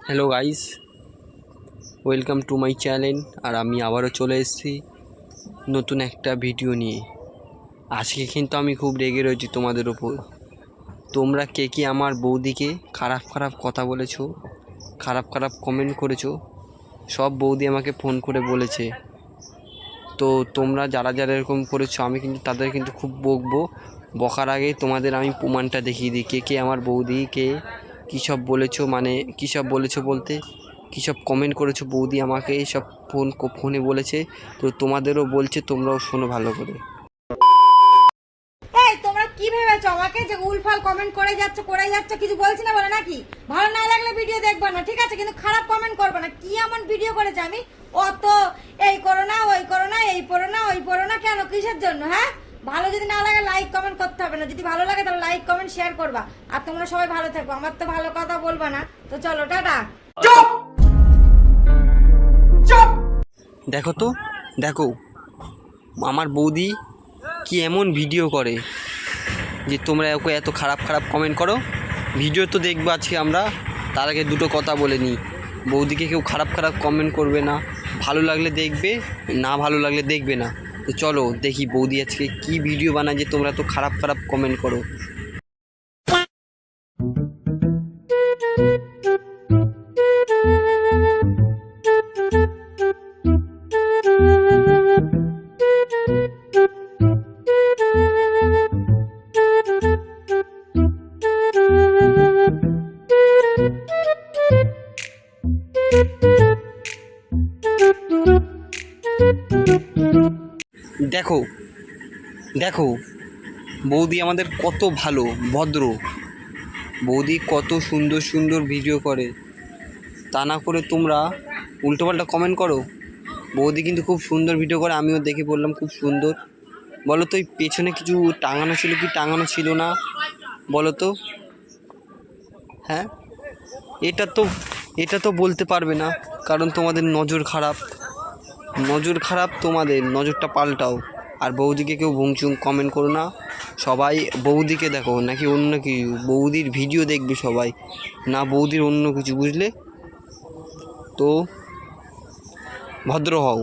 Hello guys, welcome to my channel. আর আমি আবারও চলে এসেছি নতুন একটা ভিডিও নিয়ে। আজকে কিন্তু আমি খুব রেগে রয়েছি তোমাদের ওপর। তোমরা কে কে আমার বৌদিকে খারাপ খারাপ কথা বলেছো, খারাপ খারাপ কমেন্ট করেছো, সব বৌদি আমাকে ফোন করে বলেছে। তো তোমরা যারা যারা এরকম করেছো আমি কিন্তু তাদের কিন্তু খুব বকবো। বকার আগে তোমাদের আমি প্রমাণটা দেখিয়ে দিই কে কে আমার বৌদিকে কী সব বলেছো, মানে কী সব বলেছো বলতে কী সব কমেন্ট করেছো বৌদি আমাকে সব ফোনে বলেছে। তো তোমাদেরও বলছে, তোমরাও শোনো ভালো করে। এই তোমরা কি ভেবেছো আমাকে যে উলফাল কমেন্ট করে যাচ্ছ কিছু বলছি না বলে নাকি? ভালো না লাগলে ভিডিও দেখবা না, ঠিক আছে, কিন্তু খারাপ কমেন্ট করবে না। কি এমন ভিডিও করেছে আমি? অত এই করো না, ওই করো না, এই পড়ো না, ওই পড়ো না, কেন, কিসের জন্য? হ্যাঁ, ভালো যদি না লাগে লাইক কমেন্ট করতে হবে না, যদি ভালো লাগে তাহলে লাইক কমেন্ট শেয়ার করবা। আর তোমরা সবাই ভালো থাকো, আমার তো ভালো কথা বলবা না। তো চলো টাটা। চুপ চুপ। দেখো তো, দেখো আমার বৌদি কি এমন ভিডিও করে যে তোমরা ওকে এত খারাপ খারাপ কমেন্ট করো। ভিডিও তো দেখবো আজকে আমরা, তার আগে দুটো কথা বলে নিই। বৌদিকে কেউ খারাপ খারাপ কমেন্ট করবে না, ভালো লাগলে দেখবে, না ভালো লাগলে দেখবে না। তো চলো দেখি বৌদি আজকে কি ভিডিও বানায় যে তোমরা তো খারাপ খারাপ কমেন্ট করো। দেখো দেখো বৌদি আমাদের কত ভালো ভদ্র, বৌদি কত সুন্দর সুন্দর ভিডিও করে, তা না করে তোমরা উল্টোপাল্টা কমেন্ট করো। বৌদি কিন্তু খুব সুন্দর ভিডিও করে, আমিও দেখে বললাম খুব সুন্দর। বলো তো, এই পেছনে কিছু টাঙানো ছিল কি টাঙানো ছিল না বলো তো? হ্যাঁ, এটা তো বলতে পারবে না, কারণ তোমাদের নজর খারাপ। নজর খারাপ, তোমাদের নজরটা পাল্টাও। আর বৌদিকে কেউ ভুংচুং কমেন্ট করো না। সবাই বৌদিকে দেখো নাকি অন্য কিছু, বৌদির ভিডিও দেখবে সবাই, না বৌদির অন্য কিছু, বুঝলে তো? ভদ্র হও।